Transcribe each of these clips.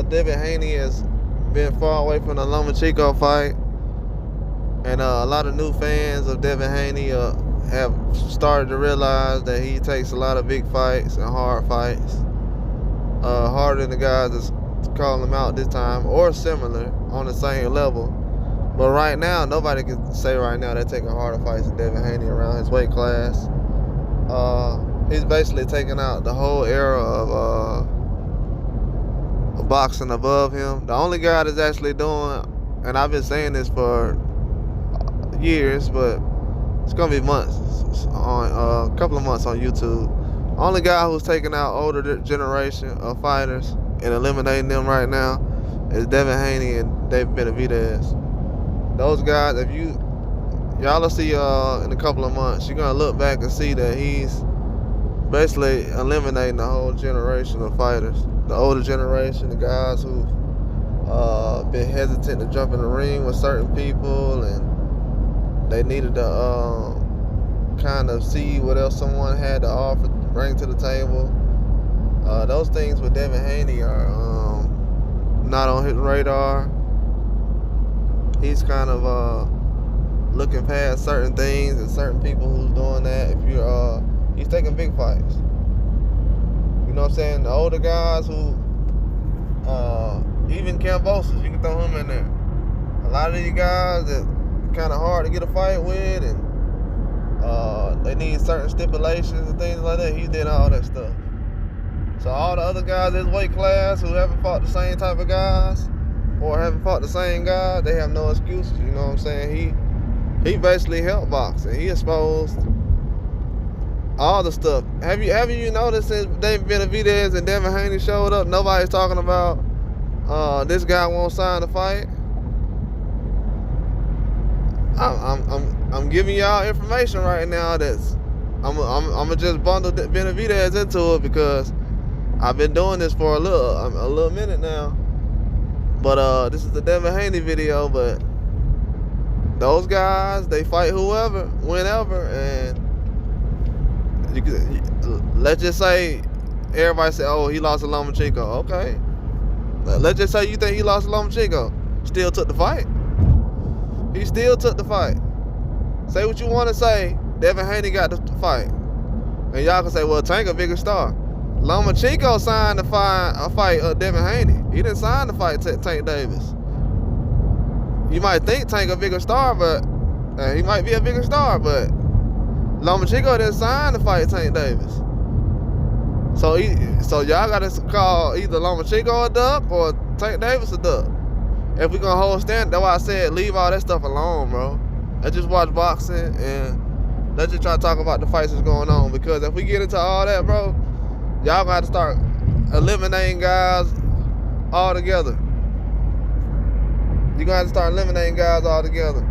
Devin Haney has been far away from the Lomachenko fight, and a lot of new fans of Devin Haney have started to realize that he takes a lot of big fights and hard fights, harder than the guys that's calling him out this time, or similar on the same level. But right now, nobody can say right now they're taking harder fights than Devin Haney around his weight class. He's basically taking out the whole era of boxing above him. The only guy that's actually doing, and I've been saying this for years, but it's gonna be months, on a couple of months on YouTube. Only guy who's taking out older generation of fighters and eliminating them right now is Devin Haney and David Benavidez. Those guys, if y'all will see in a couple of months, you're gonna look back and see that he's basically eliminating the whole generation of fighters. The older generation, the guys who've been hesitant to jump in the ring with certain people, and they needed to kind of see what else someone had to offer, bring to the table. Those things with Devin Haney are not on his radar. He's kind of looking past certain things and certain people who's doing that. He's taking big fights. You know what I'm saying? The older guys who, even CANTFACEITBOXING, you can throw him in there. A lot of these guys that kind of hard to get a fight with, and they need certain stipulations and things like that. He did all that stuff. So all the other guys in his weight class who haven't fought the same type of guys, or haven't fought the same guy, they have no excuses. You know what I'm saying? He basically helped boxing. He exposed all the stuff. Have you noticed since David Benavidez and Devin Haney showed up, nobody's talking about this guy won't sign the fight? I'm giving y'all information right now that's I'm gonna just bundle Benavidez into it because I've been doing this for a little minute now. But this is the Devin Haney video. But those guys, they fight whoever, whenever, and let's just say everybody say, "Oh, he lost to Lomachenko." Okay, let's just say you think he lost to Lomachenko. Still took the fight. He still took the fight. Say what you want to say. Devin Haney got the fight, and y'all can say, "Well, Tank a bigger star." Lomachenko signed a fight Devin Haney. He didn't sign the fight Tank Davis. You might think Tank a bigger star, but he might be a bigger star, but Lomachenko didn't sign the fight Tank Davis. So y'all gotta call either Lomachenko a duck or Tank Davis a duck. If we gonna hold stand, that's why I said leave all that stuff alone, bro. Let's just watch boxing and let's just try to talk about the fights that's going on. Because if we get into all that, bro, y'all got to start eliminating guys altogether. You're going to have to start eliminating guys altogether.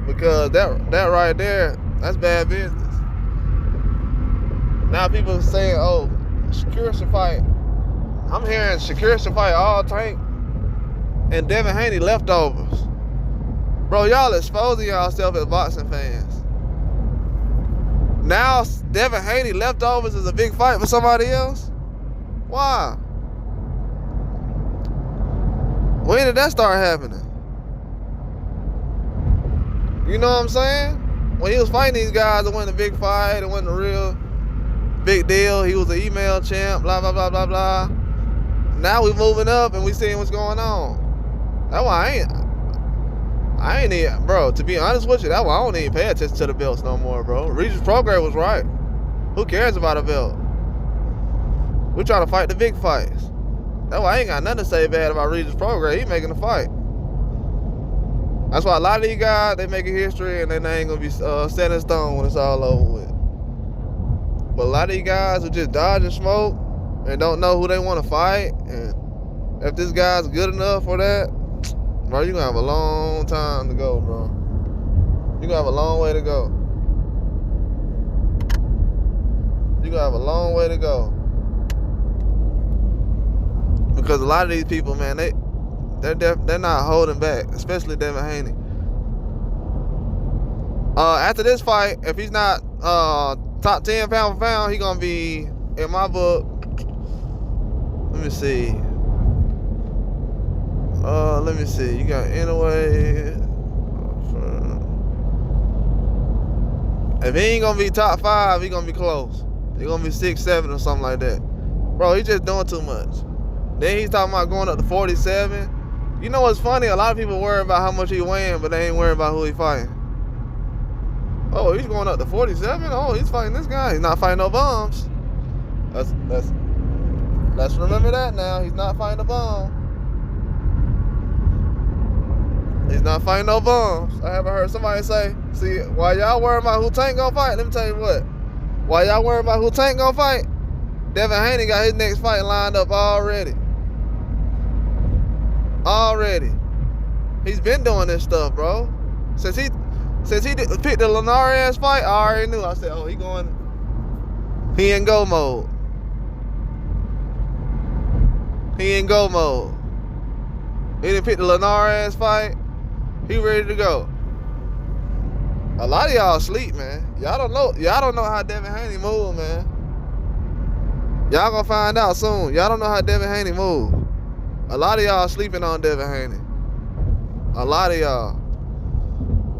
Because that right there, that's bad business. Now people saying, "Oh, Shakur should fight." I'm hearing Shakur should fight all Tank and Devin Haney leftovers. Bro, y'all exposing y'allself as boxing fans. Now Devin Haney leftovers is a big fight for somebody else? Why? When did that start happening? You know what I'm saying? When he was fighting these guys, it wasn't a big fight, it wasn't a real big deal. He was an email champ, blah, blah, blah, blah, blah. Now we moving up and we seeing what's going on. That's why I ain't even, bro, to be honest with you, that's why I don't even pay attention to the belts no more, bro. Regis Prograis was right. Who cares about a belt? We trying to fight the big fights. That's why I ain't got nothing to say bad about Regis Prograis. He making the fight. That's why a lot of these guys, they making history and they ain't gonna be set in stone when it's all over with. But a lot of these guys who just dodge and smoke and don't know who they want to fight, and if this guy's good enough for that, bro, you're gonna have a long time to go, bro. You're gonna have a long way to go. You're gonna have a long way to go. Because a lot of these people, man, they're not holding back, especially Devin Haney. After this fight, if he's not top 10 pound for pound, he gonna be, in my book, let me see. You got anyway. If he ain't gonna be top 5, he gonna be close. He gonna be 6, 7 or something like that. Bro, he just doing too much. Then he's talking about going up to 47. You know what's funny? A lot of people worry about how much he weighing, but they ain't worried about who he fighting. Oh, he's going up to 47? Oh, he's fighting this guy. He's not fighting no bums. Let's remember that now. He's not fighting a bum. He's not fighting no bums. I haven't heard somebody say, see, while y'all worrying about who Tank gonna fight, let me tell you what. While y'all worrying about who Tank gonna fight, Devin Haney got his next fight lined up already. He's been doing this stuff, bro. Since he picked the Linares fight, I already knew. I said, oh, he in go mode. He didn't pick the Linares fight. He ready to go. A lot of y'all sleep, man. Y'all don't know how Devin Haney move, man. Y'all gonna find out soon. Y'all don't know how Devin Haney move. A lot of y'all sleeping on Devin Haney. A lot of y'all.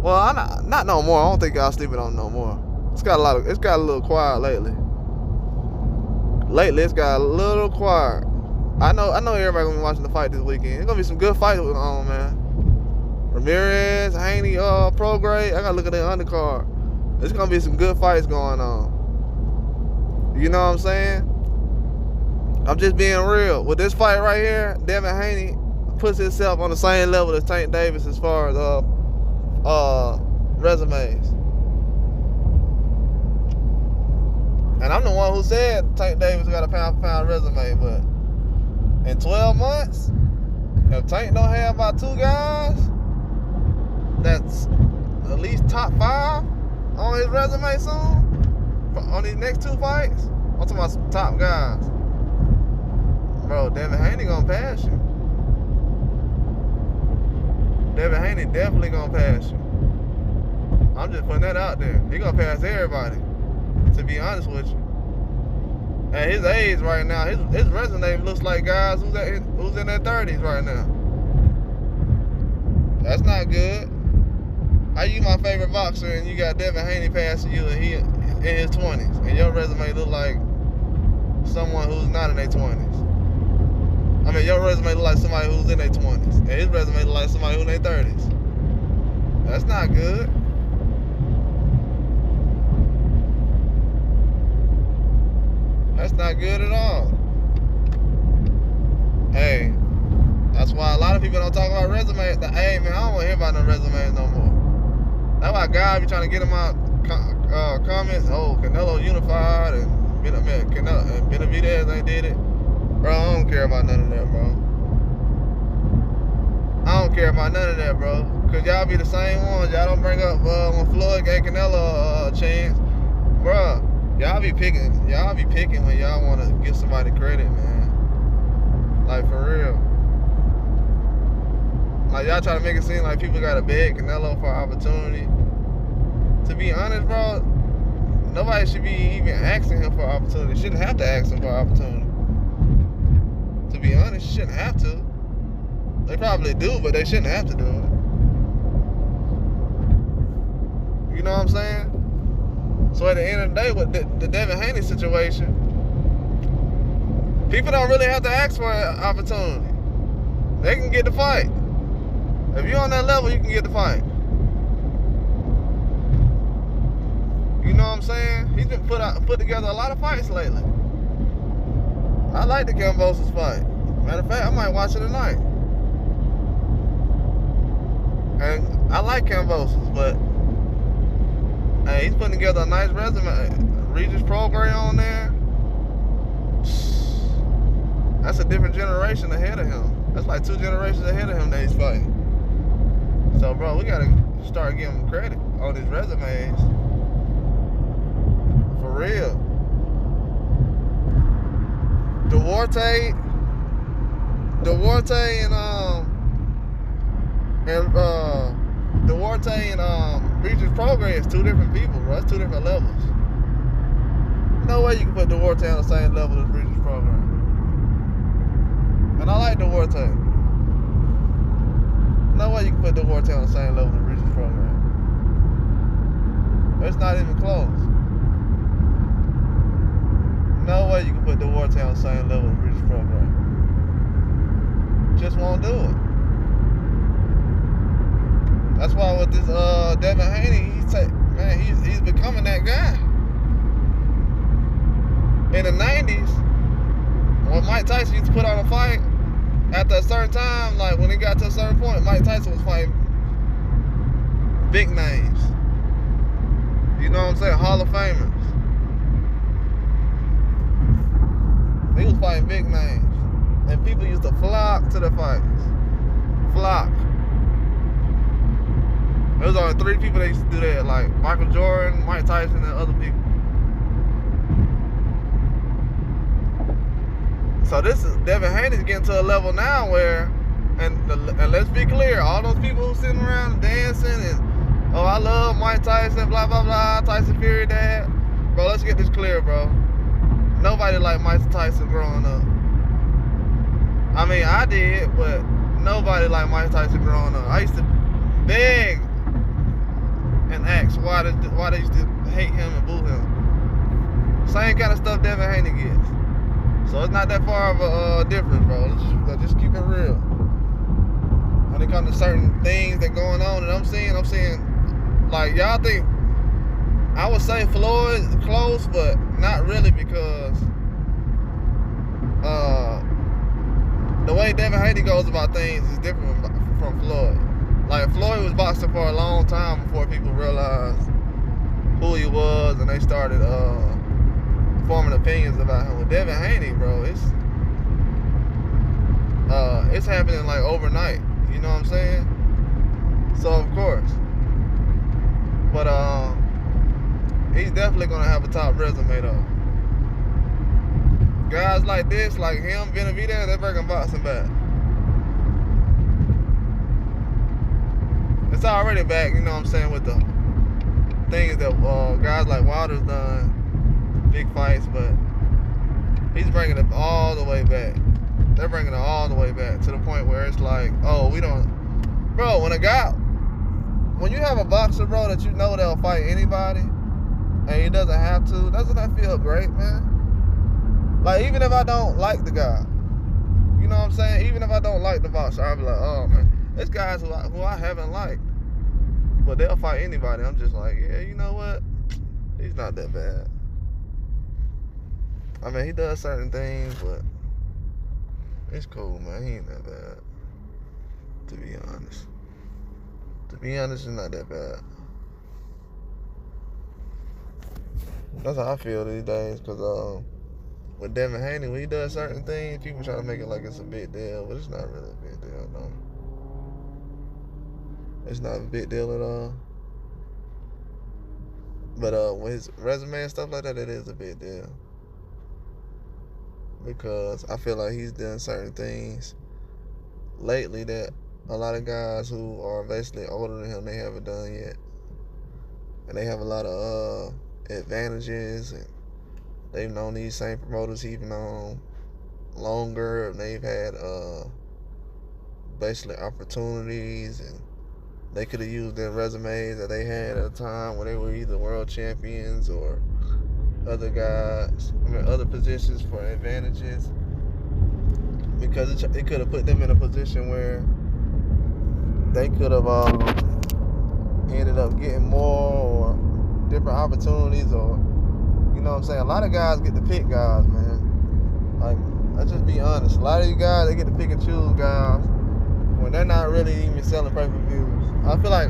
Well, not no more. I don't think y'all sleeping on no more. It's got a little quiet lately. Lately, it's got a little quiet. I know everybody gonna be watching the fight this weekend. It's gonna be some good fights going on, man. Ramirez, Haney, Prograis. I gotta look at the undercard. It's gonna be some good fights going on. You know what I'm saying? I'm just being real. With this fight right here, Devin Haney puts himself on the same level as Tank Davis as far as resumes. And I'm the one who said Tank Davis got a pound-for-pound resume, but in 12 months, if Tank don't have about 2 guys that's at least top 5 on his resume soon, on these next 2 fights, I'm talking about some top guys. Bro, Devin Haney gonna pass you. Devin Haney definitely gonna pass you. I'm just putting that out there. He gonna pass everybody, to be honest with you. At his age right now, his resume looks like guys who's in their 30s right now. That's not good. How you my favorite boxer and you got Devin Haney passing you and he in his 20s, and your resume look like someone who's not in their 20s. I mean, your resume look like somebody who's in their 20s, and his resume look like somebody who's in their 30s. That's not good. That's not good at all. Hey, that's why a lot of people don't talk about resumes. Hey, man, I don't want to hear about no resumes no more. That's why guys be trying to get them out comments. Oh, Canelo unified and Benavidez ain't did it. Bro, I don't care about none of that, bro. I don't care about none of that, bro. Cause y'all be the same ones. Y'all don't bring up when Floyd gave Canelo a chance. Bro, y'all be picking when y'all want to give somebody credit, man. Like, for real. Like, y'all try to make it seem like people gotta beg Canelo for opportunity. To be honest, bro, nobody should be even asking him for opportunity. Shouldn't have to ask him for opportunity. To be honest, you shouldn't have to. They probably do, but they shouldn't have to do it. You know what I'm saying? So at the end of the day, with the Devin Haney situation, people don't really have to ask for an opportunity. They can get the fight. If you're on that level, you can get the fight. You know what I'm saying? He's been put together a lot of fights lately. I like the Kambosos fight. Matter of fact, I might watch it tonight. And I like Kambosos, but hey, he's putting together a nice resume. Regis Prograis on there. That's a different generation ahead of him. That's like 2 generations ahead of him that he's fighting. So, bro, we gotta start giving him credit on his resumes. For real. Duarte and Regis Prograis is 2 different people, bro. It's 2 different levels. way you can put Duarte on the same level as Regis Prograis. And I like Duarte. No way you can put Duarte on the same level as Regis Prograis. It's not even close. No way you can put Duarte on the same level as Regis Prograis. Just won't do it. That's why with this Devin Haney, he's becoming that guy. In the 90s, when Mike Tyson used to put on a fight, after a certain time, like when he got to a certain point, Mike Tyson was fighting big names. You know what I'm saying? Hall of Famers. He was fighting big names. And people used to flock to the fights. Flock. There was only 3 people that used to do that, like Michael Jordan, Mike Tyson, and other people. So this is Devin Haney's getting to a level now where, and let's be clear, all those people who sitting around dancing and, oh, I love Mike Tyson, blah, blah, blah, Tyson Fury dad. Bro, let's get this clear, bro. Nobody liked Mike Tyson growing up. I mean, I did, but nobody liked Mike Tyson growing up. I used to beg and ask why they used to hate him and boo him. Same kind of stuff Devin Haney gets. So it's not that far of a difference, bro. Just keep it real. When it comes to certain things that going on that I'm seeing, like, y'all think, I would say Floyd is close, but not really, because the way Devin Haney goes about things is different from Floyd. Like, Floyd was boxing for a long time before people realized who he was, and they started forming opinions about him. With Devin Haney, bro, it's happening like overnight. You know what I'm saying? So of course, but he's definitely gonna have a top resume though. Guys like this, like him, Benavidez, they're bringing boxing back. It's already back, you know what I'm saying, with the things that guys like Wilder's done, big fights, but he's bringing it all the way back. They're bringing it all the way back to the point where it's like, oh, we don't, bro, when you have a boxer, bro, that you know they'll fight anybody, and he doesn't have to, doesn't that feel great, man? Like, even if I don't like the guy, you know what I'm saying? Even if I don't like the boxer, I'll be like, oh, man, there's guys who I haven't liked, but they'll fight anybody. I'm just like, yeah, you know what? He's not that bad. I mean, he does certain things, but it's cool, man. He ain't that bad, to be honest. To be honest, it's not that bad. That's how I feel these days, because with Devin Haney, when he does certain things, people try to make it like it's a big deal, but it's not really a big deal, no. It's not a big deal at all. But with his resume and stuff like that, it is a big deal. Because I feel like he's done certain things lately that a lot of guys who are basically older than him, they haven't done yet. And they have a lot of advantages, and they've known these same promoters even on longer, and they've had basically opportunities, and they could have used their resumes that they had at a time when they were either world champions or other guys, other positions for advantages, because it could have put them in a position where they could have ended up getting more or different opportunities, or, you know what I'm saying? A lot of guys get to pick guys, man. Like, let's just be honest. A lot of you guys, they get to pick and choose guys when they're not really even selling pay-per-views. I feel like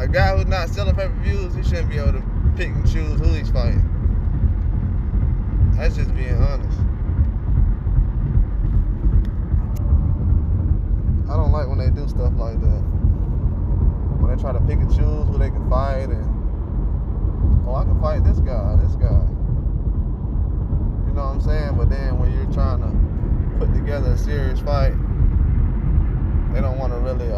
a guy who's not selling pay-per-views, he shouldn't be able to pick and choose who he's fighting. That's just being honest. I don't like when they do stuff like that. When they try to pick and choose who they can fight, and, oh, I can fight this guy. You know what I'm saying? But then when you're trying to put together a serious fight, they don't want to really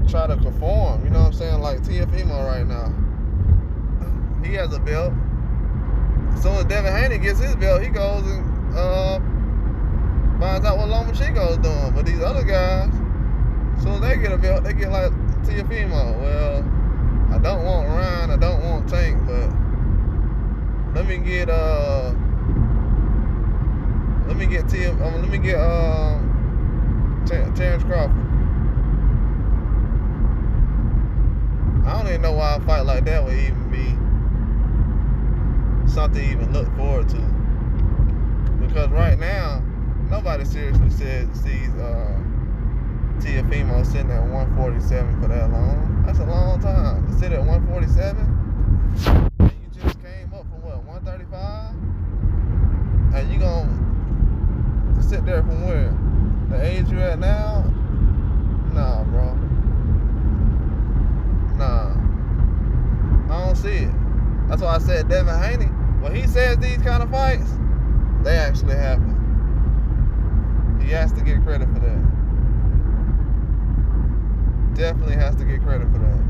try to perform. You know what I'm saying? Like TF Emo right now. He has a belt. As soon as Devin Haney gets his belt, he goes and finds out what Lomachenko is doing. But these other guys, as soon as they get a belt, they get like Teofimo. Well, I don't want Ryan, I don't want Tank, but let me get Terrence Crawford. I don't even know why a fight like that would even be something to even look forward to. Because right now, nobody seriously sees Teofimo sitting at 147 for that long. That's a long time. To sit at 147, and you just came up from what, 135? And you gonna sit there from where? The age you at now? Nah, bro. Nah. I don't see it. That's why I said Devin Haney, when he says these kind of fights, they actually happen. He has to get credit for that. Definitely has to get credit for that.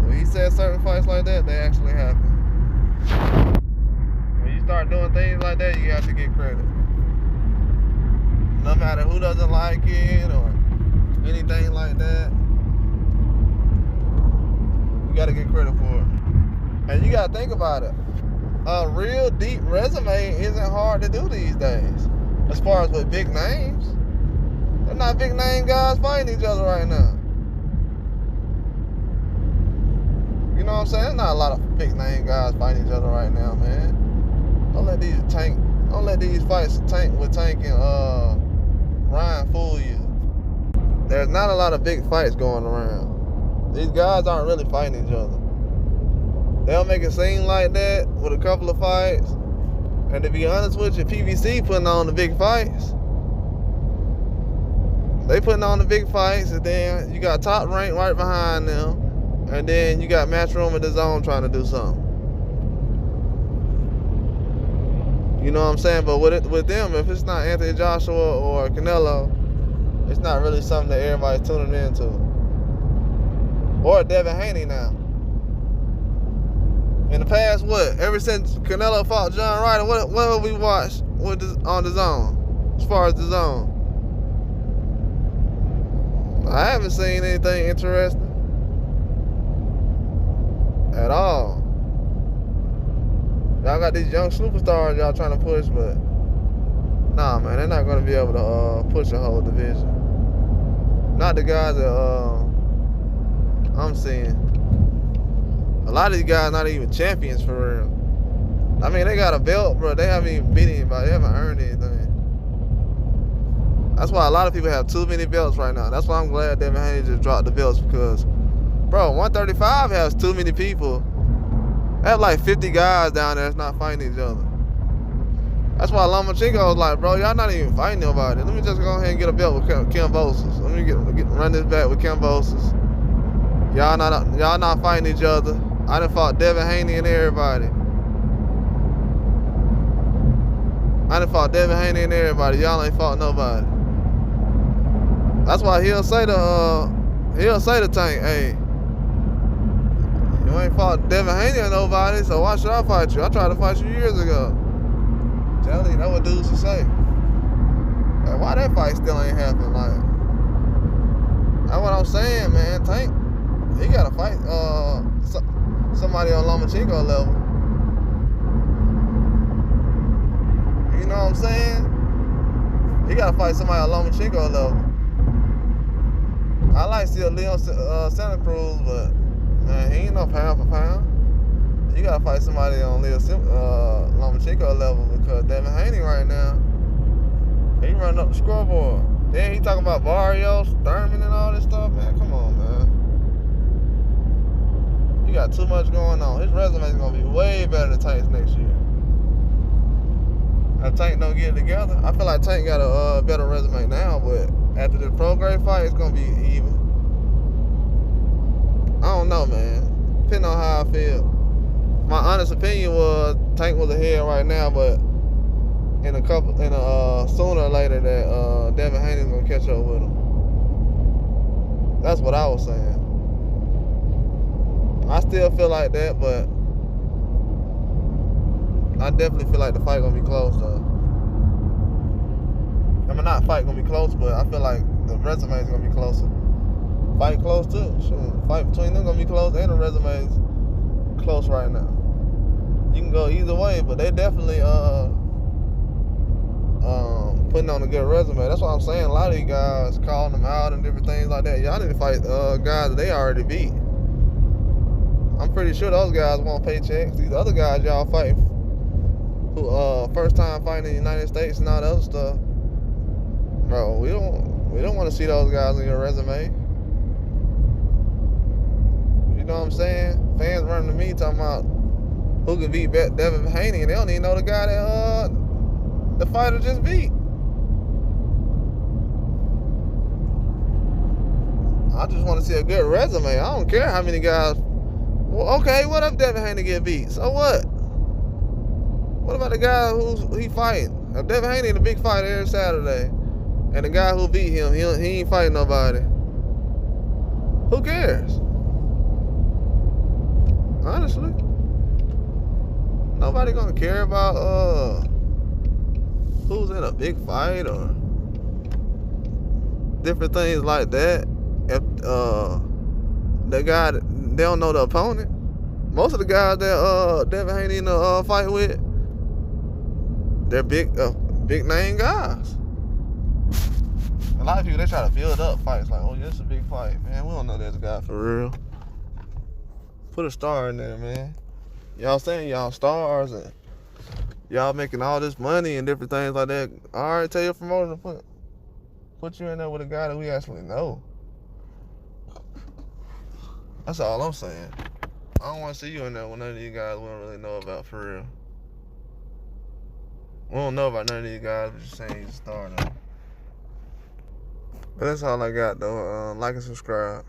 When he says certain fights like that, they actually happen. When you start doing things like that, you have to get credit. No matter who doesn't like it or anything like that, you gotta get credit for it. And you gotta think about it. A real deep resume isn't hard to do these days. As far as with big names, they're not big name guys fighting each other right now. You know what I'm saying? There's not a lot of big name guys fighting each other right now, man. Don't let these fights Tank and Ryan fool you. There's not a lot of big fights going around. These guys aren't really fighting each other. They'll make it seem like that with a couple of fights. And to be honest with you, PVC putting on the big fights. They putting on the big fights, and then you got Top Rank right behind them. And then you got Matchroom and DAZN trying to do something. You know what I'm saying? But with them, if it's not Anthony Joshua or Canelo, it's not really something that everybody's tuning into. Or Devin Haney now. In the past, what? Ever since Canelo fought John Ryder, what have we watched on DAZN? As far as DAZN, I haven't seen anything interesting at all. Y'all got these young superstars y'all trying to push, but nah, man, they're not gonna be able to push a whole division. Not the guys that I'm seeing. A lot of these guys not even champions for real. I mean, they got a belt, bro. They haven't even beat anybody. They haven't earned anything. That's why a lot of people have too many belts right now. That's why I'm glad Devin Haney just dropped the belts, because, bro, 135 has too many people. They have like 50 guys down there that's not fighting each other. That's why Lomachenko was like, bro, y'all not even fighting nobody. Let me just go ahead and get a belt with Kambosos. Let me run this back with Kambosos. Y'all not fighting each other. I done fought Devin Haney and everybody. Y'all ain't fought nobody. That's why he'll say to Tank, hey, you ain't fought Devin Haney or nobody, so why should I fight you? I tried to fight you years ago. Tell you, that's what dudes should say. Like, why that fight still ain't happening? Like, that's what I'm saying, man. Tank, he gotta fight somebody on Lomachenko level. You know what I'm saying? He gotta fight somebody on Lomachenko level. I like still Leon Santa Cruz, but man, he ain't no pound for pound. You gotta fight somebody on Lomachenko level, because Devin Haney right now, he running up the scoreboard. Then he talking about Barrios, Thurman, and all this stuff, man. Come on, man. You got too much going on. His resume is gonna be way better than Tank's next year. If Tank don't get it together, I feel like Tank got a better resume now, but after the Prograis fight, it's gonna be even. I don't know, man. Depending on how I feel. My honest opinion was Tank was ahead right now, but sooner or later that Devin Haney's gonna catch up with him. That's what I was saying. I still feel like that, but I definitely feel like the fight gonna be close though. I mean, not fight gonna be close, but I feel like the resume is gonna be closer. Fight close too. Shoot, fight between them gonna be close, and the resume is close right now. You can go either way, but they definitely putting on a good resume. That's what I'm saying. A lot of these guys calling them out and different things like that. Y'all need to fight guys that they already beat. I'm pretty sure those guys want paychecks. These other guys y'all fighting, who first time fighting in the United States and all that other stuff, bro. We don't want to see those guys on your resume. You know what I'm saying? Fans running to me talking about who can beat Devin Haney, and they don't even know the guy that the fighter just beat. I just want to see a good resume. I don't care how many guys. Well, okay, what if Devin Haney get beat? So what? What about the guy he fighting? If Devin Haney in a big fight every Saturday, and the guy who beat him, he ain't fighting nobody. Who cares? Honestly, nobody gonna care about who's in a big fight or different things like that. If the guy, they don't know the opponent. Most of the guys that Devin Haney in the fight with, they're big name guys. A lot of people, they try to build up fights like, oh yeah, it's a big fight, man. We don't know this guy for real. Put a star in there, man. Y'all saying y'all stars and y'all making all this money and different things like that. All right, tell your promoter to put you in there with a guy that we actually know. That's all I'm saying. I don't want to see you in there with none of these guys we don't really know about for real. We don't know about none of these guys. We're just saying he's a star though. But that's all I got though. Like and subscribe.